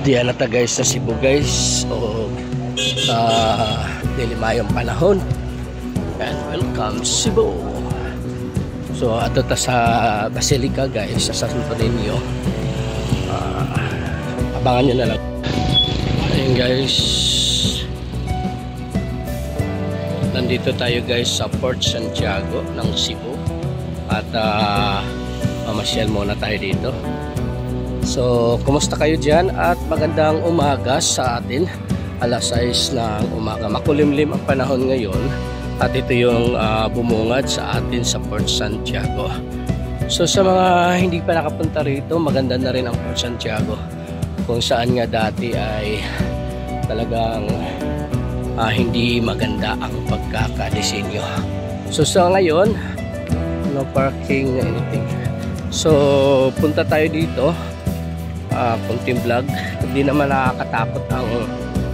Diyan na ta guys sa Cebu guys, o dilimayong panahon. And welcome Cebu. So ato ta sa Basilica guys, sa Santo Niño. Abangan nyo na lang. Ayun guys, nandito tayo guys sa Port Santiago ng Cebu. At mamasyal muna tayo dito. So, kumusta kayo dyan? At magandang umaga sa atin. Alas 6 ng umaga. Makulimlim ang panahon ngayon. At ito yung bumungad sa atin sa Port Santiago. So, sa mga hindi pa nakapunta rito, maganda na rin ang Port Santiago. Kung saan nga dati ay talagang hindi maganda ang pagkakadesinyo. So, sa ngayon, no parking, anything. So, punta tayo dito. Kunting vlog. Hindi naman nakakatakot ang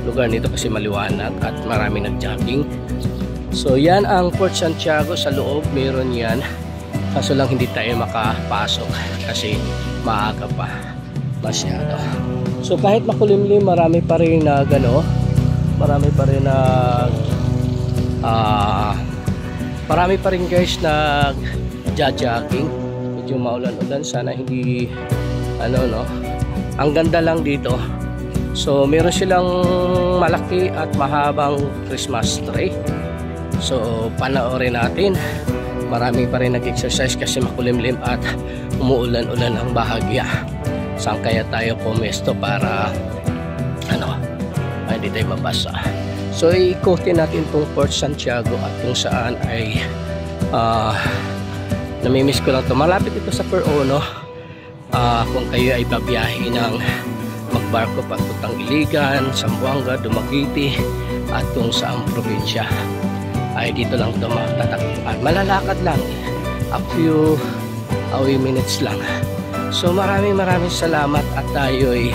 lugar nito kasi maliwanag at maraming nag-jogging. So yan ang Port Santiago. Sa loob meron yan, kaso lang hindi tayo makapasok kasi maaga pa masyado. So kahit makulimlim, marami pa rin na marami pa rin guys nag-jogging. Medyo maulan-ulan, sana hindi ang ganda lang dito. So meron silang malaki at mahabang Christmas tree. So panoorin natin. Marami pa rin nag-exercise kasi makulimlim at umuulan-ulan ang bahagya. Saan kaya tayo pumesto para hindi tayo mabasa. So ikutin natin itong Port Santiago at kung saan ay namimiss ko lang ito. Malapit ito sa Perono. Kung kayo ay babiyahe ng magbarko papuntang Iligan, Zamboanga, Dumaguete at kung saang probinsya ay dito lang ito matatagpuan. Malalakad lang, a few minutes lang. So maraming salamat at tayo ay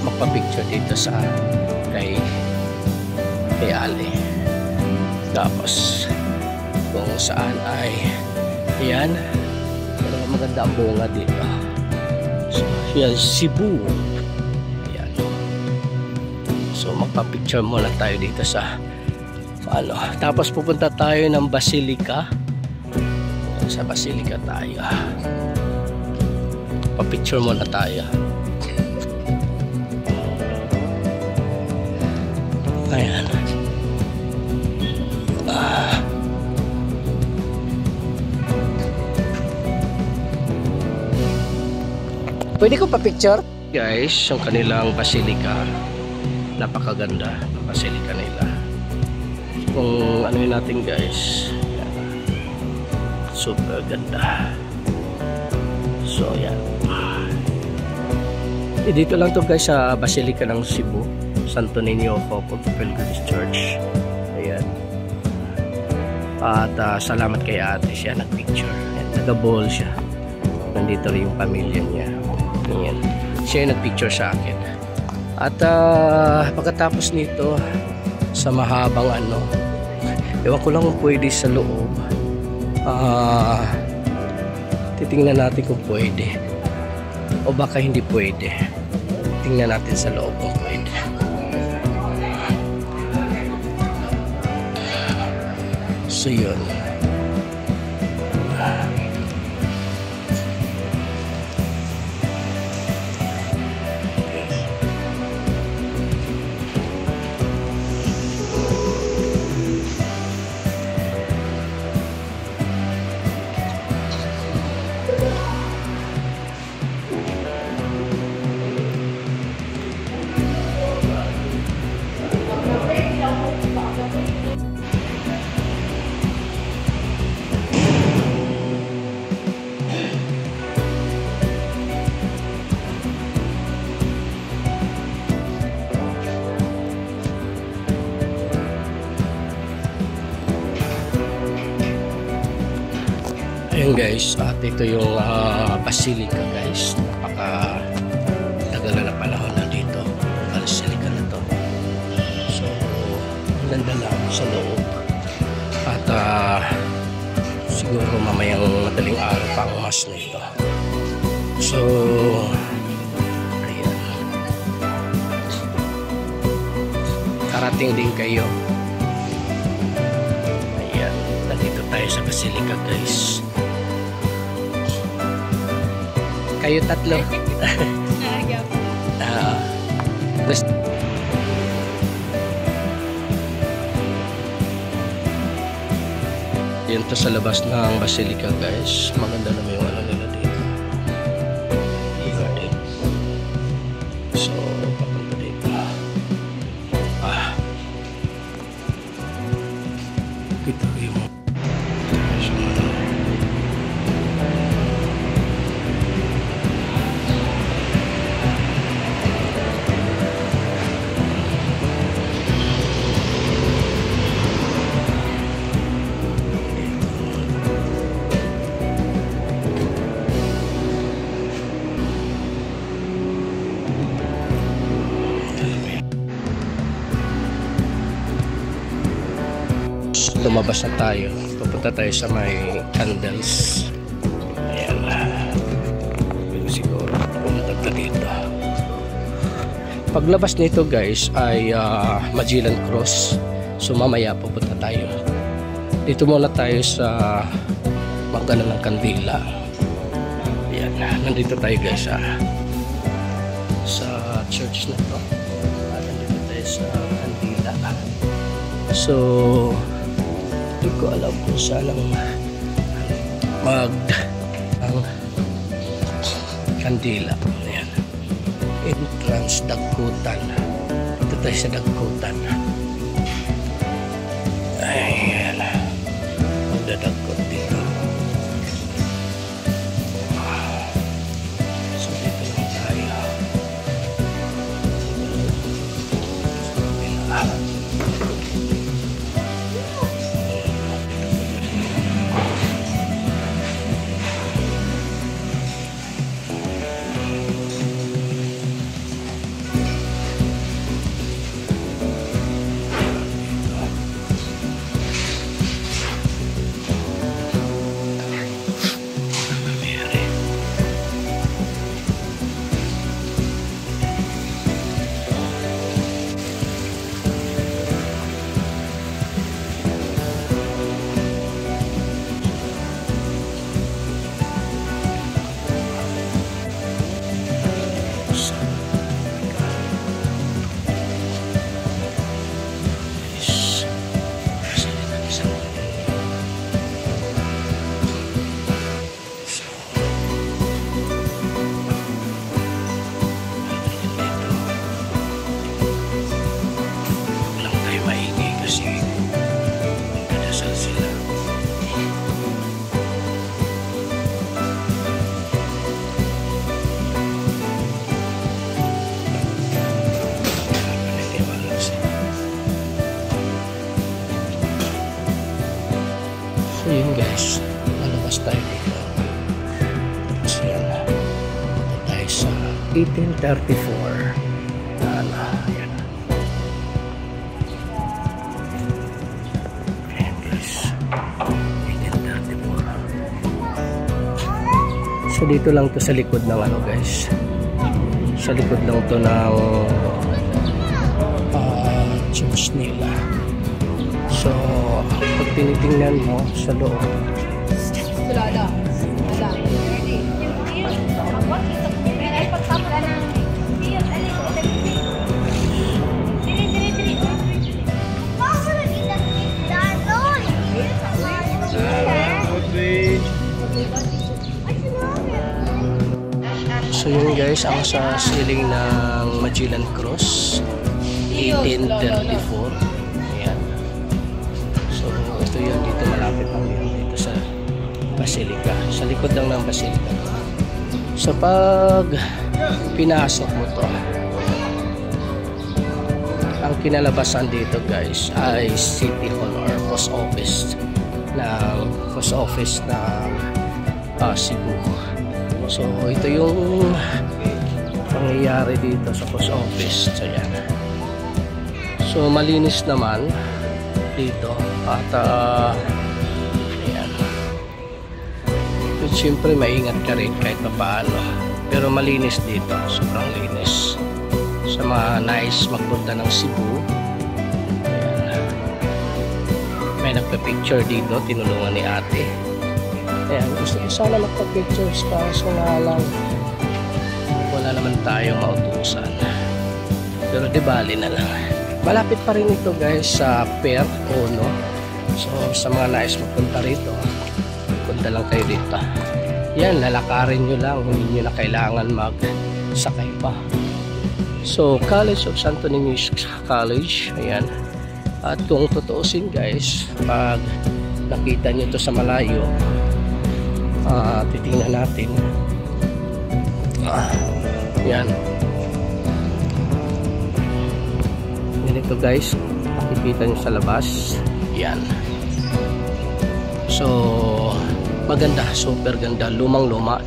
magpa-picture dito sa kay Ali. Tapos kung saan ay yan, maganda ang bunga dito. So, yan, Cebu. Ayan. So, magpa-picture muna tayo dito sa tapos pupunta tayo ng Basilica. Sa Basilica tayo. Pa-picture muna tayo. Ayan. Pwede ko pa-picture? Guys, yung kanilang Basilica. Napakaganda ng Basilica nila. Kung ano yun natin guys. Super ganda. So, yan. Dito lang to guys sa Basilica ng Cebu. Santo Niño Hope of Pilgrimage Church. Ayan. At salamat kay ate siya nag-picture. Nag-bowl siya. Nandito rin yung pamilya niya. Yan. Siya yung nagpicture sa akin. At pagkatapos nito sa mahabang ewan ko lang kung pwede sa loob. Titingnan natin kung pwede o baka hindi pwede. Tingnan natin sa loob kung pwede. So yun. Ayun guys, at ito yung Basilica guys. Napaka-tagal na panahon na dito ang Basilica na to. So, ganda lang sa loob. At siguro mamayang madaling araw pa ang mas na ito. So, ayan. makarating din kayo. Ayan, nandito tayo sa Basilica guys. Kayo tatlo. Yan to sa labas ng Basilica guys. Maganda naman yung ano nila dito. Garden. So, papunta dito. Kita yung lumabas na tayo. Pupunta tayo sa may candles. Ayan. Siguro pumunta tayo dito. Paglabas nito guys ay Magellan Cross. So mamaya pupunta tayo. Dito muna tayo sa Magana ng Kandila. Ayan. Nandito tayo guys sa church na to. Nandito tayo sa Kandila. So hindi ko alam kung saan ang Kandila. Ayan. Entrance Dagutan. Ito tayo sa Dagutan. Ayan. Magdadagot dito. So dito lang tayo. So yun guys, lalabas tayo dito. Tapos yan, punta tayo sa 1834. Yan. Ayan guys, 1834. So dito lang to sa likod ng ano guys. Sa likod lang to ng church nila. So, pag tinitingnan mo sa loob, so yun guys, ang sa ceiling ng Magellan Cross 1834. Ito yun, dito malapit lang yun dito sa Basilica, sa likod lang ng Basilica. So pag pinasok mo to, ang kinalabasan dito guys ay City Hall or Post Office ng Cebu. So ito yung pangyayari dito sa Post Office. So yan. So malinis naman dito at ayan. Siyempre maingat ka rin kahit paano, pero malinis dito, sobrang linis. Sa mga nais magpunta ng Cebu, tayo nagpa-picture dito, tinulungan ni ate. Ayan, gusto ko sana magpa-pictures kaso nga lang wala naman tayong mautusan. Pero di bali na lang. Malapit pa rin ito guys sa Pier 1. So sa mga nais magpunta rito, punta lang kayo dito. Yan, lalakarin nyo lang, hindi nyo na kailangan magsakay pa. So College of Santo Niño College, ayan. At kung tutuusin guys, pag nakita nyo ito sa malayo, titingnan natin. Yan. Ganito guys, makikita nyo sa labas. Yan. So maganda, super ganda, lumang luma,